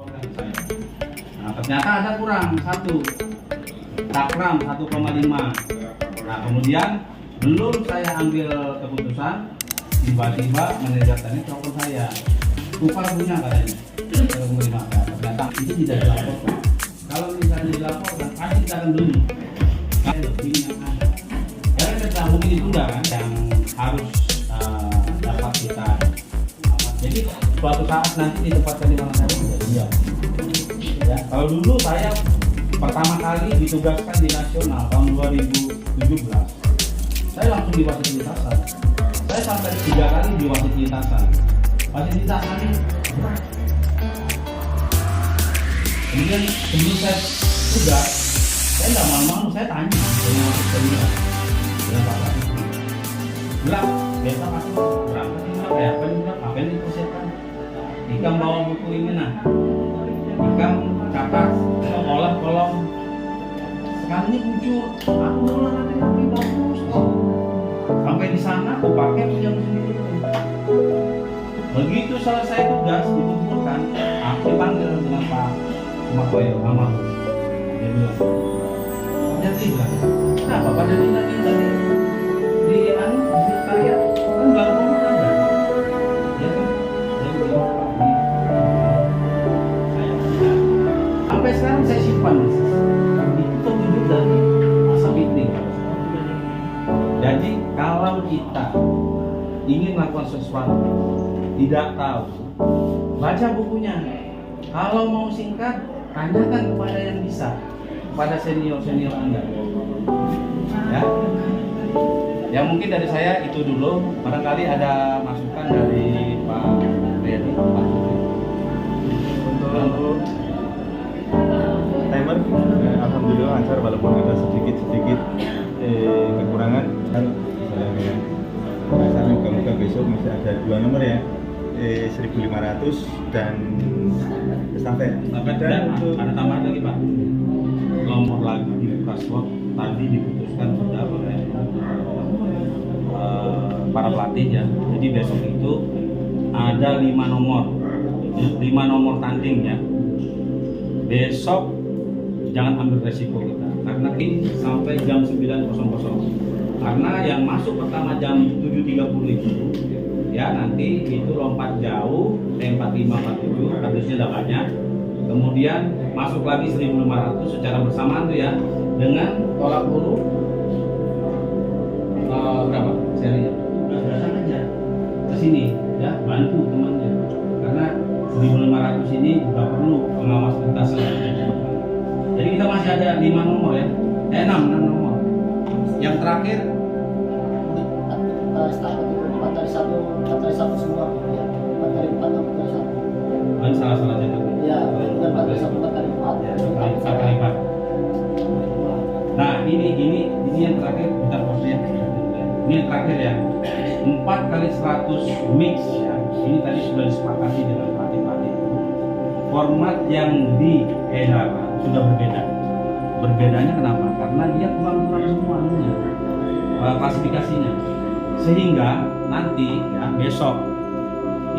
organ saya. Nah, ternyata ada kurang satu, takram 1,5. Nah, kemudian belum saya ambil keputusan, tiba-tiba manajer teknik telepon saya, tukar punya katanya. Saya menerima, ternyata itu tidak dilaporkan. Kalau misalnya dilaporkan, pasti kita akan beli. Saya lebih yang ada. Karena kita mungkin ditunda kan, yang harus dapat kita. Jadi suatu saat nanti ditempatkan di mana saya iya. Ya, kalau dulu saya pertama kali ditugaskan di nasional tahun 2017, saya langsung di wasit lintasan. Saya sampai 3 kali di wasit lintasan. Wasit lintasan ini berat. Kemudian sebelum saya tugas, saya nggak malu-malu, saya tanya dengan wasit saya, dengan Pak Wasit, bilang, besok aku berangkat ini apa yang dipersiapkan? Ikam bawa buku ini nah, Ikam catat, olah kolom. Sekarang ini kucur, aku mau nanti bagus. Sampai di sana aku pakai punya mesin itu. Begitu selesai tugas dikumpulkan, aku dipanggil dengan Pak Makoyo, Mama. Dia bilang, jadi bilang, kenapa pada tinggal di anu di karya kan baru mau ada, ya kan? Dia bilang, saya tidak. Sampai sekarang saya simpan, itu petunjuk dari masa meeting. Jadi kalau kita ingin melakukan sesuatu, tidak tahu, baca bukunya. Kalau mau singkat, tanyakan kepada yang bisa, kepada senior-senior Anda. Ya. Ya mungkin dari saya itu dulu. Barangkali ada masukan dari Pak Riyadi, Pak Putri. Untuk timer, alhamdulillah lancar walaupun ada sedikit kekurangan. Saya moga-moga besok masih ada 2 nomor ya, 1500 dan estafet. Dan ada tambahan lagi Pak, nomor lagi di Praswap tadi diputuskan sudah oleh para pelatih ya. Jadi besok itu ada 5 nomor tanding ya. Besok jangan ambil resiko kita, karena ini sampai jam 9.00. Karena yang masuk pertama jam 7.30 itu ya nanti itu lompat jauh T45 47 habisnya udah banyak. Kemudian masuk lagi 1.500 secara bersamaan tuh ya, dengan tolak peluru berapa serinya? Datang aja ke sini ya, bantu temannya. Karena 1.500 ini juga perlu pengawas lintasan. Jadi kita masih ada 5 nomor ya, 6 nomor. Yang terakhir setelah itu 4 dari 1 semua ya, 4 dari 4 atau 4 dari 1 kan salah jatuh ya, bukan 4 dari 1, 4 dari 4 ya, 4 kali 4. Nah ini yang terakhir, bentar posnya. Ini yang terakhir ya, 4 kali 100 mix ya. Ini tadi sudah disepakati dengan pelatih-pelatih. Format yang di edaran sudah berbeda. Berbedanya kenapa? Karena dia kurang-kurang semua anunya, klasifikasinya. Sehingga nanti ya besok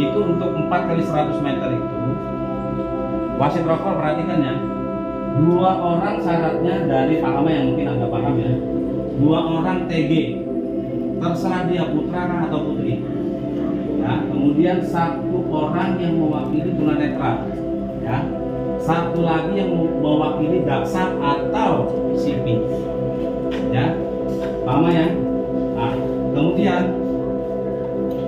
itu untuk 4 kali 100 meter itu wasit rokok perhatikan ya, 2 orang syaratnya dari Pak Hama yang mungkin agak paham ya, 2 orang TG, terserah dia putra atau putri ya. Kemudian 1 orang yang mewakili tunanetra ya, 1 lagi yang mewakili daksa atau CP ya, Hama ya. Nah, kemudian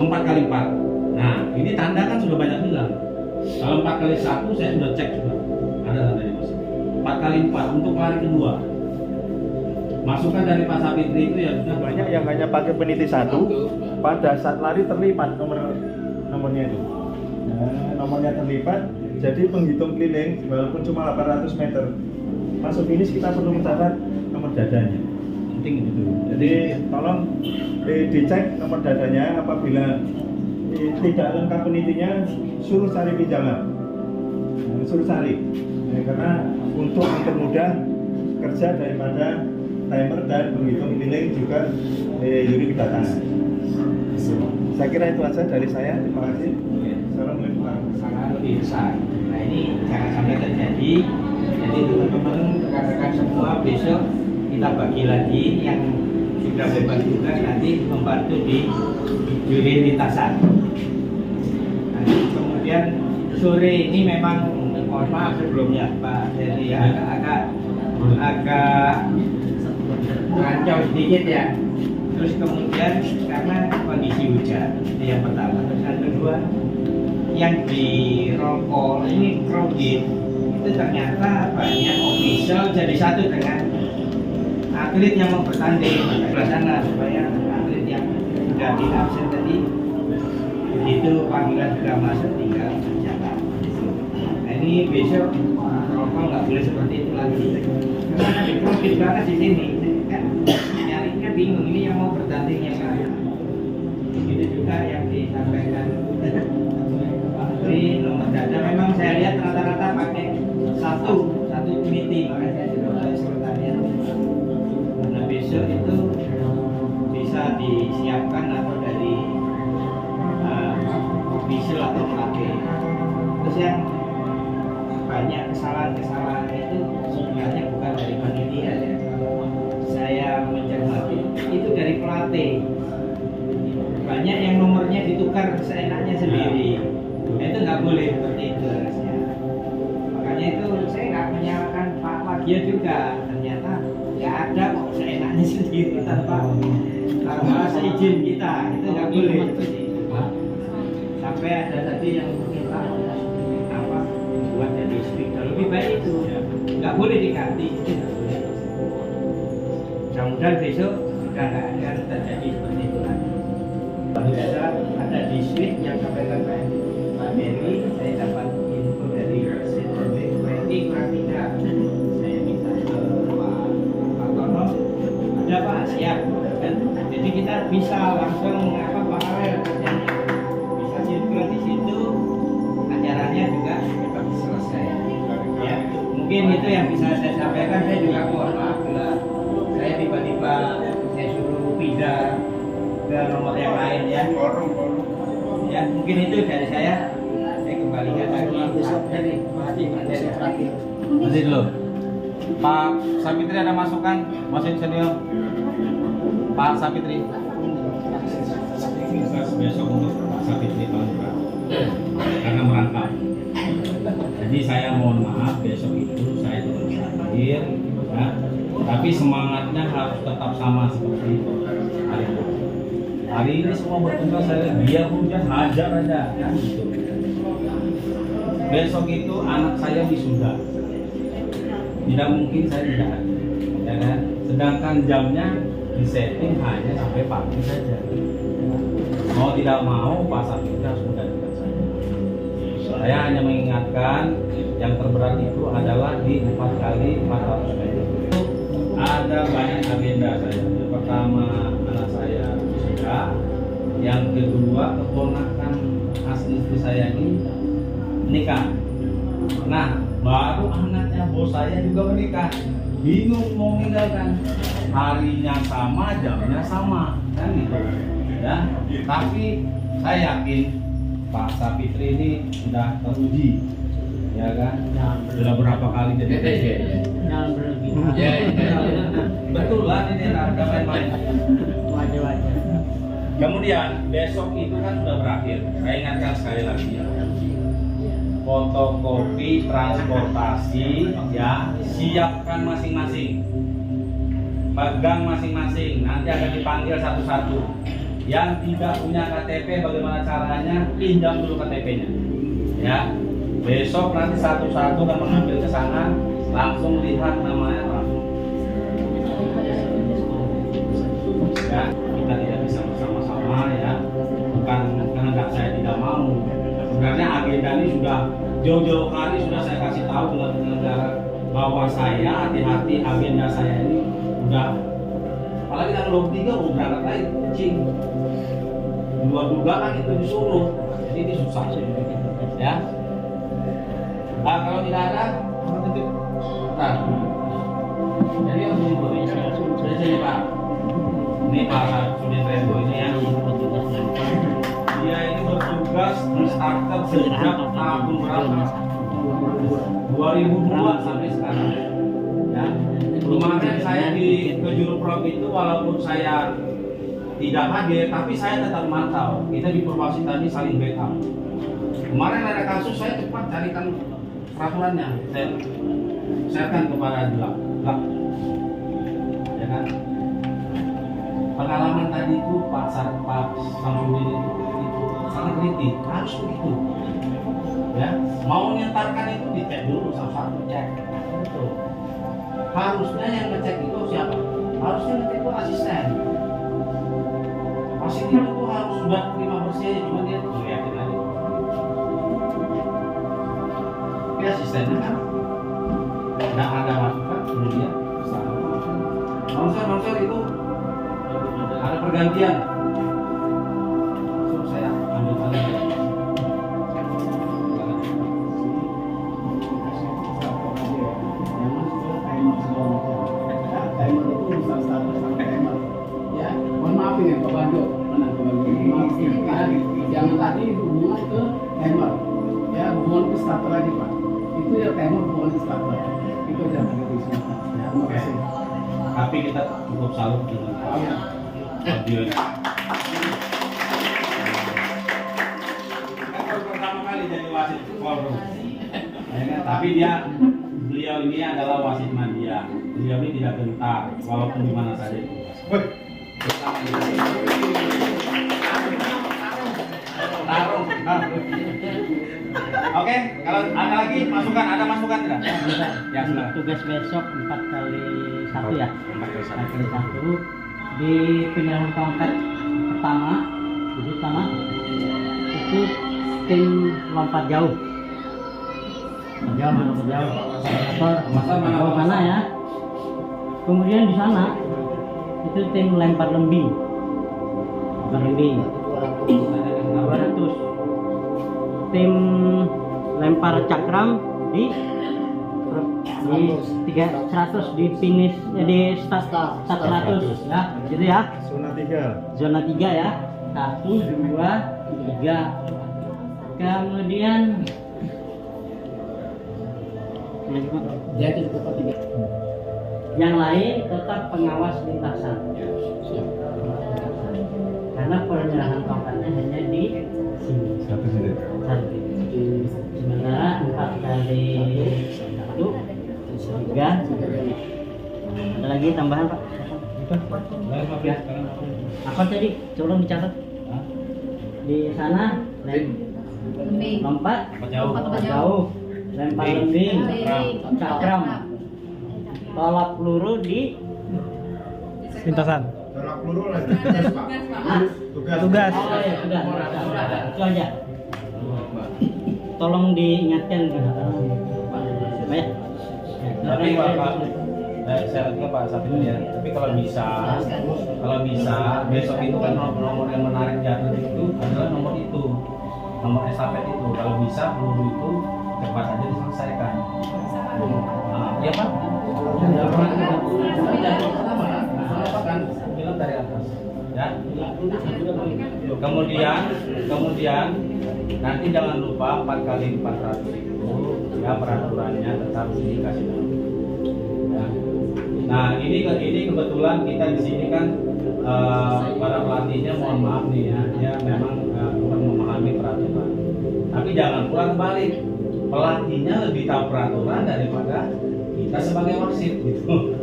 4 kali 4. Nah, ini tanda kan sudah banyak bilang. Kalau 4 kali 1 saya sudah cek juga. Ada tandanya Mas. 4 kali 4 untuk lari kedua. Masukan dari Pak Sapitri itu ya sudah banyak yang hanya pakai peniti 1, pada saat lari terlipat nomornya itu. Nah, nomornya terlipat, jadi penghitung keliling walaupun cuma 800 meter. Masuk finish kita perlu mencatat nomor dadanya. penting itu. Jadi tolong dicek nomor dadanya, apabila tidak lengkap penitinya suruh cari pinjaman, suruh cari karena untuk mempermudah kerja daripada timer dan penghitung keliling juga unit kedatangan. Saya kira itu aja dari saya. Terima kasih. Assalamualaikum. Sangat lebih besar. Nah ini jangan besok kita bagi lagi yang sudah bebas tugas nanti membantu di juri lintasan. Nah, kemudian sore ini memang mohon maaf sebelumnya Pak Heri ya, agak rancau sedikit ya. Terus kemudian karena kondisi hujan itu yang pertama. Terus yang kedua yang di Rokol ini crowded itu ternyata banyak official jadi satu dengan atlet yang mau bertanding ke sana supaya atlet yang sudah di absen tadi itu panggilan sudah masuk tinggal berjalan. Nah ini besok Rokol nggak boleh seperti itu lagi karena ada crowded banget di sini kan nyarinya bingung ini yang mau bertanding yang mana. Itu juga yang disampaikan Menteri nomor dada memang saya lihat rata-rata pakai satu meeting makanya saya sudah mulai sekretariat. Karena besok itu bisa disiapkan atau dari official atau pelatih. Terus yang banyak kesalahan-kesalahan itu sebenarnya bukan dari panitia ya. Saya mencermati itu dari pelatih. Banyak yang nomornya ditukar seenaknya sendiri. Nah, itu nggak boleh seperti itu harusnya. Makanya itu saya nggak menyalahkan Pak Wagya juga. Ternyata nggak ada kok seenaknya sendiri tanpa seizin kita. Itu nggak boleh seperti itu. Sampai ada tadi yang minta apa buat jadi speaker lebih baik itu nggak boleh diganti. Itu nggak boleh. Mudah-mudahan besok sudah nggak akan terjadi seperti itu lagi. Ada di suite yang sampaikan Pak Heri, saya dapat info dari Reti kurang tidak. Saya minta ke Pak Tono, ada Pak siap. Dan jadi kita bisa langsung paralel kerjanya, bisa sinkron di situ, acaranya juga cepat selesai. Ya, mungkin itu yang bisa saya sampaikan. Saya juga mohon maaf bila saya tiba-tiba saya suruh pindah ke nomor yang lain ya. Ya mungkin itu dari saya kembalikan lagi dari terakhir. Nanti dulu. Pak Sapitri ada masukan, wasit senior. Pak Sapitri. Besok untuk Pak Sapitri karena merangkap. Jadi saya mohon maaf besok itu saya tidak bisa hadir, ya. Tapi semangatnya harus tetap sama seperti hari ini. Hari ini semua bertugas saya, dia hujan hajar aja kan gitu. Besok itu anak saya wisuda, tidak mungkin saya tidak hadir, ya kan? Sedangkan jamnya disetting hanya sampai pagi saja. Mau tidak mau Pak Sapitri harus menggantikan saya. Saya hanya mengingatkan yang terberat itu adalah di 4 kali 400 meter. Ada banyak agenda saya. Yang pertama anak saya wisuda, yang kedua keponakan asli istri saya ini menikah. Nah, baru anaknya bos saya juga menikah. Bingung mau meninggalkan. Harinya sama, jamnya sama, kan gitu. Ya, tapi saya yakin Pak Sapitri ini sudah teruji, ya kan? Sudah berapa kali jadi betul lah ini ada main-main. Kemudian besok itu kan sudah berakhir. Saya ingatkan sekali lagi ya. Fotokopi transportasi ya siapkan masing-masing, pegang masing-masing. Nanti akan dipanggil satu-satu. Yang tidak punya KTP bagaimana caranya pinjam dulu KTP-nya. Ya besok nanti satu-satu akan mengambil ke sana, langsung lihat namanya langsung. Ya kita tidak bisa bersama-sama ya, bukan karena saya tidak mau. Sebenarnya agenda ini sudah jauh-jauh hari sudah saya kasih tahu kepada penyelenggara bahwa saya hati-hati agenda saya ini udah, apalagi tanggal 23 mau berangkat lagi kucing. Dua dugaan itu disuruh, jadi ini susah ya. Nah, kalau tidak ada titip. Nah, jadi yang sudah sini Pak. Ini Pak Sudin Rendo ini ya. Dia ini bertugas di starter sejak tahun berapa? 2002 sampai sekarang. Ya. Kemarin saya di ke Juruprom itu walaupun saya tidak hadir, tapi saya tetap mantau. Kita di Purwasita tadi saling backup. Kemarin ada kasus saya cepat carikan peraturannya, saya sharekan kepada Dilak. Ya kan? Pengalaman tadi itu Pak Samsudin itu sangat kritis, harus begitu. Ya, mau nyentarkan itu dicek dulu satu-satu cek. Betul. Harusnya yang ngecek itu siapa? Harusnya ngecek itu asisten. Wasit itu tuh harus sudah terima bersih aja, cuma dia ngeliatin aja. Dia asistennya kan, nggak ada masukan, kemudian Mansur itu ada pergantian. Suruh saya ambil alih. Mohon maaf ini Pak Bando, jangan tadi hubungan ke timer, ya hubungan ke starter lagi Pak. Itu ya timer hubungan ke starter. Itu jangan gitu. Ya, terima kasih. Tapi kita cukup salut dengan video ini. Kan baru pertama kali jadi wasit forum. Ya kan? Tapi beliau ini adalah wasit media. Beliau ini tidak gentar, walaupun di mana saja. Tarung. Oke, kalau ada lagi masukan, ada masukan tidak? Ya, silakan. Tugas besok 4x1 ya. 4x1 di pilihan tongkat pertama itu tim lompat jauh. Lompat jauh. Atau mana ya? Kemudian di sana itu tim lempar lembing. 200. Tim lempar cakram di 100 di finish di start 100 ya, gitu ya. Zona 3 ya. 1 2 3. Kemudian yang lain tetap pengawas lintasan. Karena penyerahan tongkatnya hanya di sini. Satu. Sementara 4x1 3. Ada lagi tambahan Pak? Ya. Apa tadi? Coba dicatat. Di sana lompat jauh, lempar lembing, cakram, tolak peluru di Lintasan. Tolak peluru lagi. Tugas. Oh ya sudah. Itu aja. Tolong diingatkan gitu. Baik. Tapi saya juga Pak Sabtu ya. Tapi kalau bisa besok itu kan nomor yang menarik jatuh itu adalah nomor itu, nomor estafet itu. Kalau bisa peluru itu cepat aja diselesaikan. Iya Pak. Kan bilang dari atas. Ya. Kemudian nanti jangan lupa 4x400 itu ya peraturannya tetap dikasih tahu. Ya. Nah ini kebetulan kita di sini kan para pelatihnya mohon maaf nih ya, dia memang kurang memahami peraturan. Tapi jangan pulang balik, pelatihnya lebih tahu peraturan daripada kita sebagai wasit gitu,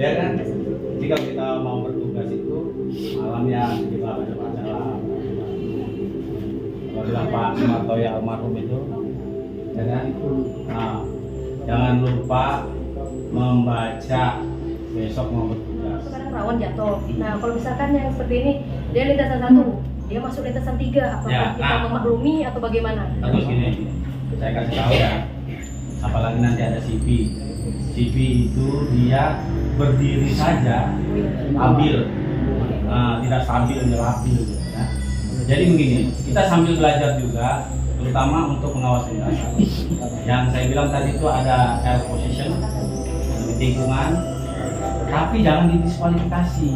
ya kan? Jika kita mau bertugas itu malam ya kita baca-baca. Kalau bilang Pak Martoya almarhum itu, ya kan? Nah, jangan lupa membaca besok mau bertugas. Kadang rawan jatuh. Nah, kalau misalkan yang seperti ini dia lintasan 1, dia masuk lintasan 3, apakah Ya, kita memaklumi atau bagaimana? Terus gini, saya kasih tahu ya. Apalagi nanti ada CV. CV itu dia berdiri saja, ambil, tidak sambil nyelapil gitu ya. Jadi begini, kita sambil belajar juga, terutama untuk mengawasi lintasan. Yang saya bilang tadi itu ada air position, tikungan, tapi jangan didiskualifikasi.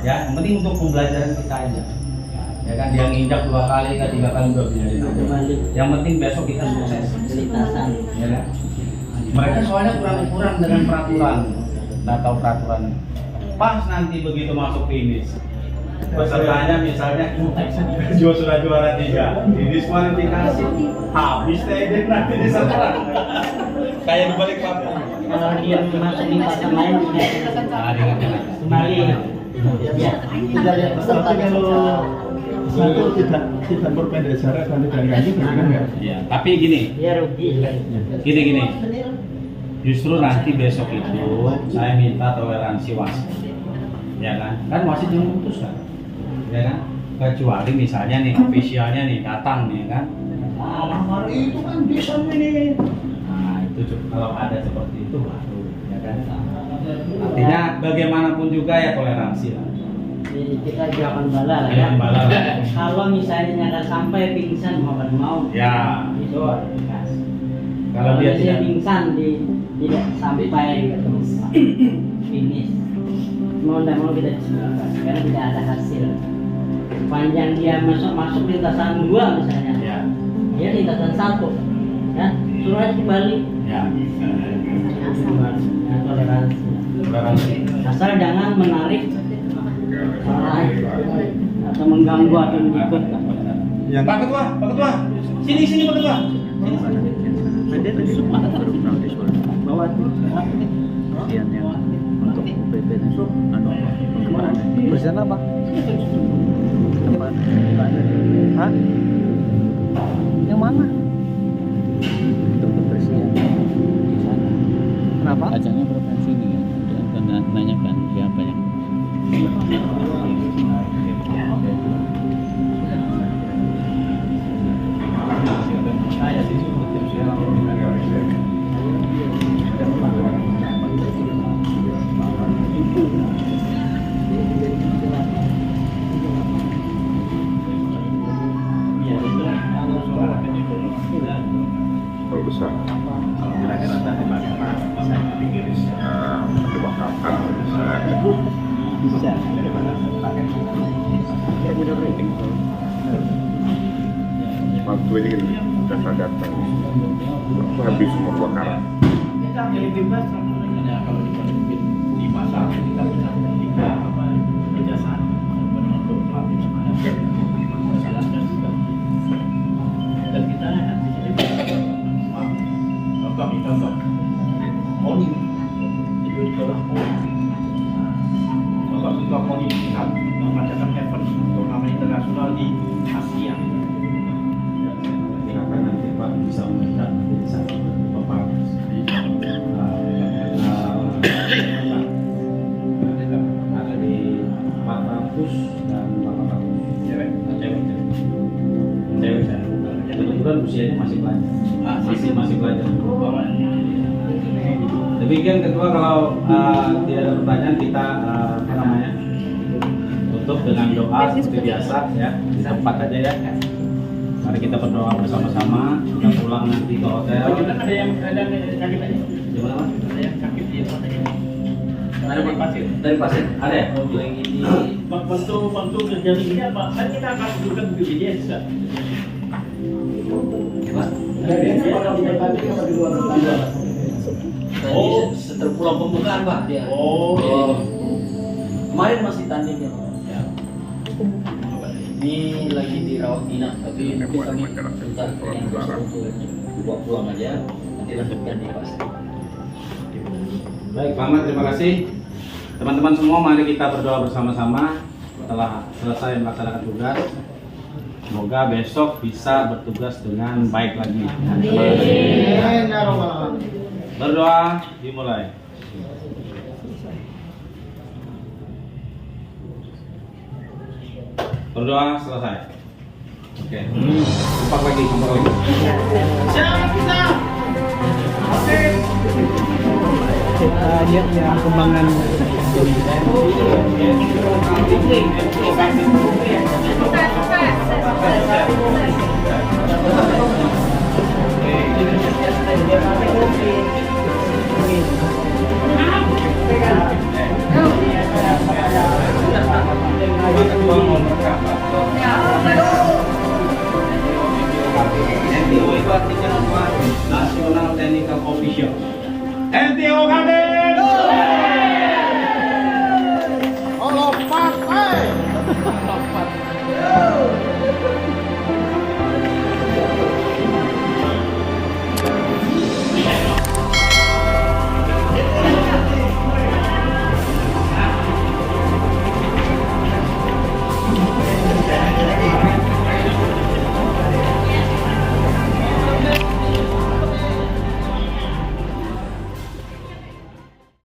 Ya, yang penting untuk pembelajaran kita aja. Ya kan, dia nginjak 2 kali, 3 kali udah biarin. Yang penting besok kita sukses. Lintasan. Ya kan? Mereka soalnya kurang dengan peraturan, nggak tahu peraturan. Pas nanti begitu masuk finish, pesertanya misalnya sudah juara 3, didiskualifikasi, habis deh nanti di setelah. Kayak di balik papan. Kalau dia masuk tingkatan lain kembali. Ya, Tinggal lihat peserta Tapi kalau satu tidak berpendek jarak dan tidak ganti kan enggak? Ya, tapi gini, dia rugi. gini. Justru nanti besok itu saya minta toleransi wasit, ya kan? Kan wasit yang memutuskan, ya kan? Kecuali misalnya nih ofisialnya nih datang nih kan, hari itu kan bisa ini. Nah itu kalau ada seperti itu baru, ya kan? Artinya bagaimanapun juga ya toleransi lah. Jadi kita jangan bala lah ya. Jangan bala lah. Kalau misalnya nyata sampai pingsan mau Ya. itu dikasih. Kalau dia tidak pingsan tidak sampai finish, mau tidak mau kita disebutkan karena tidak ada hasil. Panjang dia masuk lintasan 2 misalnya, ya, dia lintasan 1, ya suruh aja kembali. ya, Ya, toleransi. toleransi. Asal jangan menarik orang lain atau mengganggu atau mengikut. Yang Pak Ketua, sini Pak Ketua. Berjalan apa? Hah? Yang mana? Untuk kebersihan di sana. Kenapa? Acaranya provinsi ini kan, dan nanyakan siapa yang kalau besar kira-kira tadi bagaimana saya pikir kedua kapal bisa waktu ini sudah saya datang aku habis semua kebakaran Kita jadi bebas sebenarnya kalau di pasar kita bisa ketika kerjasama untuk pelatih semangat jelaskan juga dan kita di sini contoh poni itu adalah poni contoh poni kita mengadakan event turnamen internasional di Asia. Silakan nanti Pak bisa melihat di sana Bapak ada di 400 dan 800 cewek. Kebetulan usianya masih pelajar, masih pelajar. Demikian Ketua, kalau tidak ada pertanyaan kita apa namanya tutup dengan doa seperti biasa ya, di tempat aja ya. Mari kita berdoa bersama-sama. Kita pulang nanti ke hotel. Ada yang sakit aja. Gimana Mas? Ada yang sakit di hotel. Ada pasien. Dari pasien ada ya? Oh, yang ini. Waktu kerja ini apa? Kan kita akan tunjukkan BPJS kan? Oh, setelah pulang pembukaan Pak dia. Oh. Kemarin masih tanding ya. Ya. Ini lagi dirawat inap, tapi mungkin kami minta yang untuk dibawa pulang aja, nanti lanjutkan di pasar. Baik, Pak Ahmad, terima kasih. Teman-teman semua, mari kita berdoa bersama-sama setelah selesai melaksanakan tugas. Semoga besok bisa bertugas dengan baik lagi. Berdoa dimulai. Berdoa selesai. Oke. Kompak lagi. Lihat ya perkembangan NTO itu artinya apa? National Technical Official. NTO Kadin. Oh, lompat,